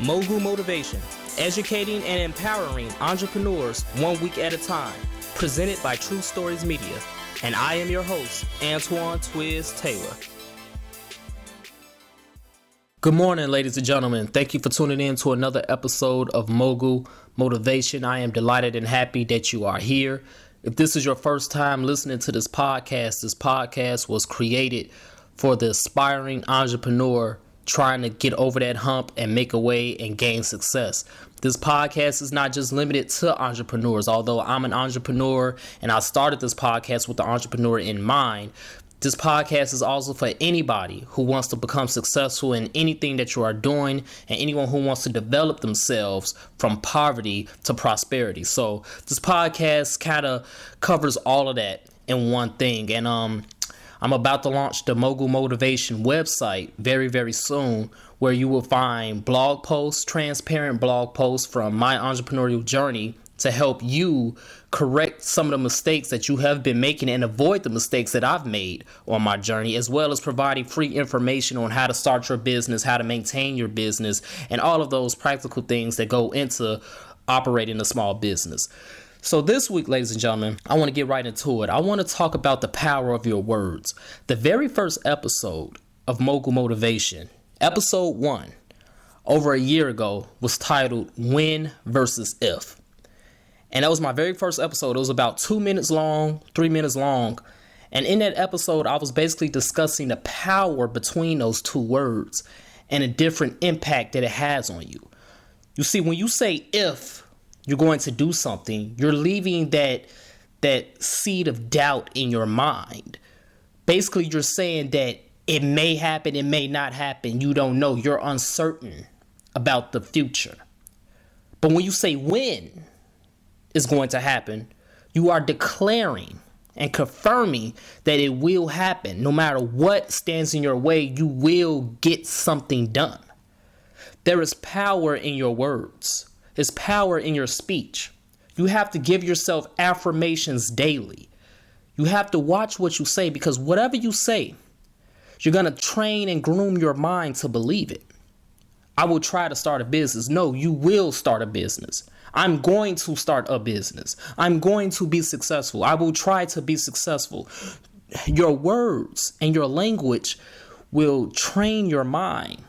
Mogul Motivation, educating and empowering entrepreneurs 1 week at a time. Presented by True Stories Media. And I am your host, Antoine Twiz Taylor. Good morning, ladies and gentlemen. Thank you for tuning in to another episode of Mogul Motivation. I am delighted and happy that you are here. If this is your first time listening to this podcast was created for the aspiring entrepreneur trying to get over that hump and make a way and gain success. This podcast is not just limited to entrepreneurs, although I'm an entrepreneur and I started this podcast with the entrepreneur in mind. This podcast is also for anybody who wants to become successful in anything that you are doing and anyone who wants to develop themselves from poverty to prosperity. So this podcast kind of covers all of that in one thing. And I'm about to launch the Mogul Motivation website very, very soon, where you will find blog posts, transparent blog posts from my entrepreneurial journey to help you correct some of the mistakes that you have been making and avoid the mistakes that I've made on my journey, as well as providing free information on how to start your business, how to maintain your business, and all of those practical things that go into operating a small business. So this week, ladies and gentlemen, I want to get right into it. I want to talk about the power of your words. The very first episode of Mogul Motivation, episode 1, over a year ago, was titled When versus If. And that was my very first episode. It was about 2 minutes long, 3 minutes long. And in that episode, I was basically discussing the power between those two words and a different impact that it has on you. You see, when you say if you're going to do something, you're leaving that seed of doubt in your mind. Basically, you're saying that it may happen, it may not happen. You don't know. You're uncertain about the future. But when you say when is going to happen, you are declaring and confirming that it will happen. No matter what stands in your way, you will get something done. There is power in your words. There's power in your speech. You have to give yourself affirmations daily. You have to watch what you say, because whatever you say, you're going to train and groom your mind to believe it. I will try to start a business. No, you will start a business. I'm going to start a business. I'm going to be successful. I will try to be successful. Your words and your language will train your mind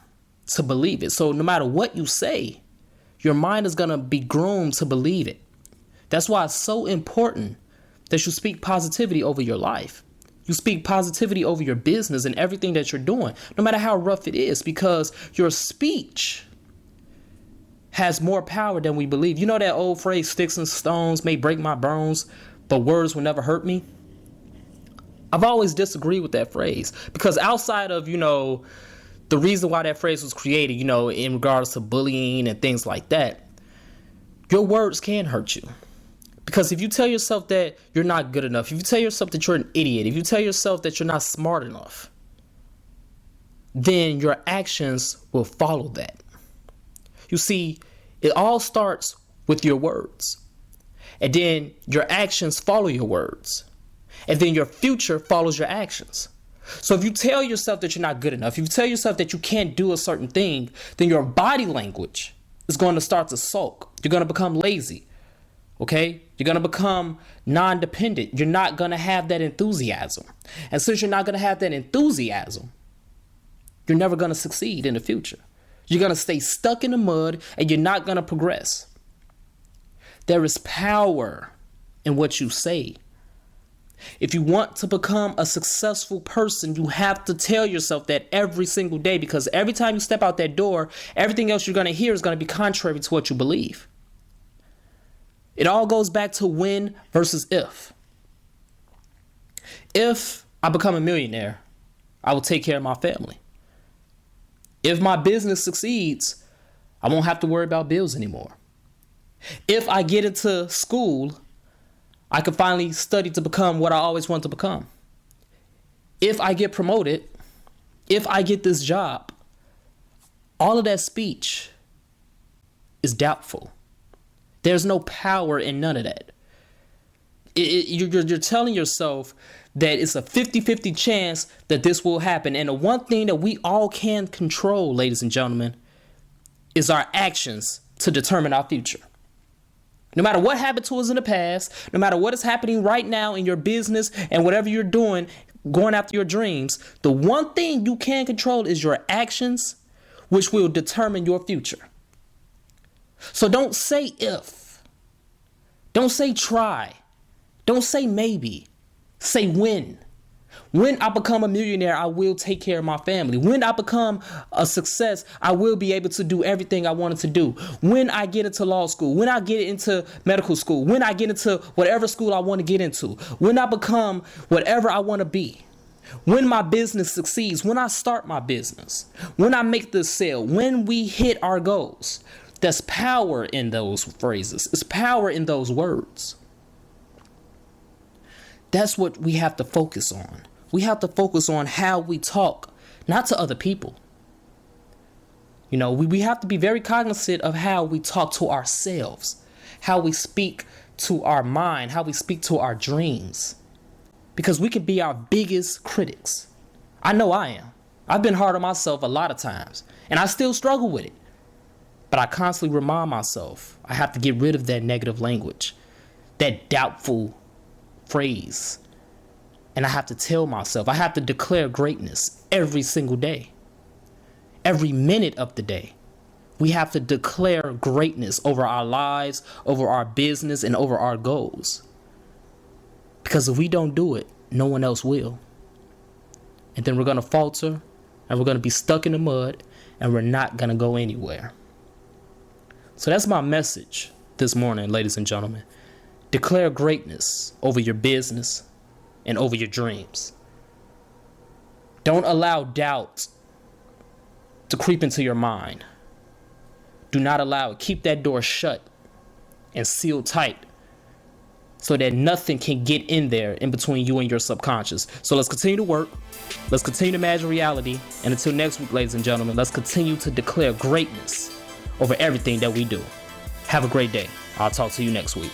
to believe it. So no matter what you say, your mind is going to be groomed to believe it. That's why it's so important that you speak positivity over your life. You speak positivity over your business and everything that you're doing, no matter how rough it is, because your speech has more power than we believe. You know that old phrase, sticks and stones may break my bones, but words will never hurt me? I've always disagreed with that phrase, because outside of, the reason why that phrase was created, in regards to bullying and things like that, your words can hurt you. Because if you tell yourself that you're not good enough, if you tell yourself that you're an idiot, if you tell yourself that you're not smart enough, then your actions will follow that. You see, it all starts with your words. And then your actions follow your words. And then your future follows your actions. So if you tell yourself that you're not good enough, if you tell yourself that you can't do a certain thing, then your body language is going to start to sulk. You're going to become lazy. Okay? You're going to become non-dependent. You're not going to have that enthusiasm. And since you're not going to have that enthusiasm, you're never going to succeed in the future. You're going to stay stuck in the mud and you're not going to progress. There is power in what you say. If you want to become a successful person, you have to tell yourself that every single day, because every time you step out that door, everything else you're going to hear is going to be contrary to what you believe. It all goes back to when versus if. If I become a millionaire, I will take care of my family. If my business succeeds, I won't have to worry about bills anymore. If I get into school, I can finally study to become what I always want to become. If I get promoted, if I get this job, all of that speech is doubtful. There's no power in none of that. You're telling yourself that it's a 50-50 chance that this will happen. And the one thing that we all can control, ladies and gentlemen, is our actions to determine our future. No matter what happened to us in the past, no matter what is happening right now in your business and whatever you're doing, going after your dreams, the one thing you can control is your actions, which will determine your future. So don't say if. Don't say try. Don't say maybe. Say when. When I become a millionaire, I will take care of my family. When I become a success, I will be able to do everything I wanted to do. When I get into law school, when I get into medical school, when I get into whatever school I want to get into, when I become whatever I want to be, when my business succeeds, when I start my business, when I make the sale, when we hit our goals. There's power in those phrases. It's power in those words. That's what we have to focus on. We have to focus on how we talk, not to other people. You know, we have to be very cognizant of how we talk to ourselves, how we speak to our mind, how we speak to our dreams. Because we can be our biggest critics. I know I am. I've been hard on myself a lot of times, and I still struggle with it. But I constantly remind myself I have to get rid of that negative language, that doubtful phrase. And I have to tell myself, I have to declare greatness every single day. Every minute of the day. We have to declare greatness over our lives, over our business, and over our goals. Because if we don't do it, no one else will. And then we're going to falter, and we're going to be stuck in the mud, and we're not going to go anywhere. So that's my message this morning, ladies and gentlemen. Declare greatness over your business and over your dreams. Don't allow doubt to creep into your mind. Do not allow it. Keep that door shut and sealed tight so that nothing can get in there in between you and your subconscious. So let's continue to work. Let's continue to imagine reality. And until next week, ladies and gentlemen, let's continue to declare greatness over everything that we do. Have a great day. I'll talk to you next week.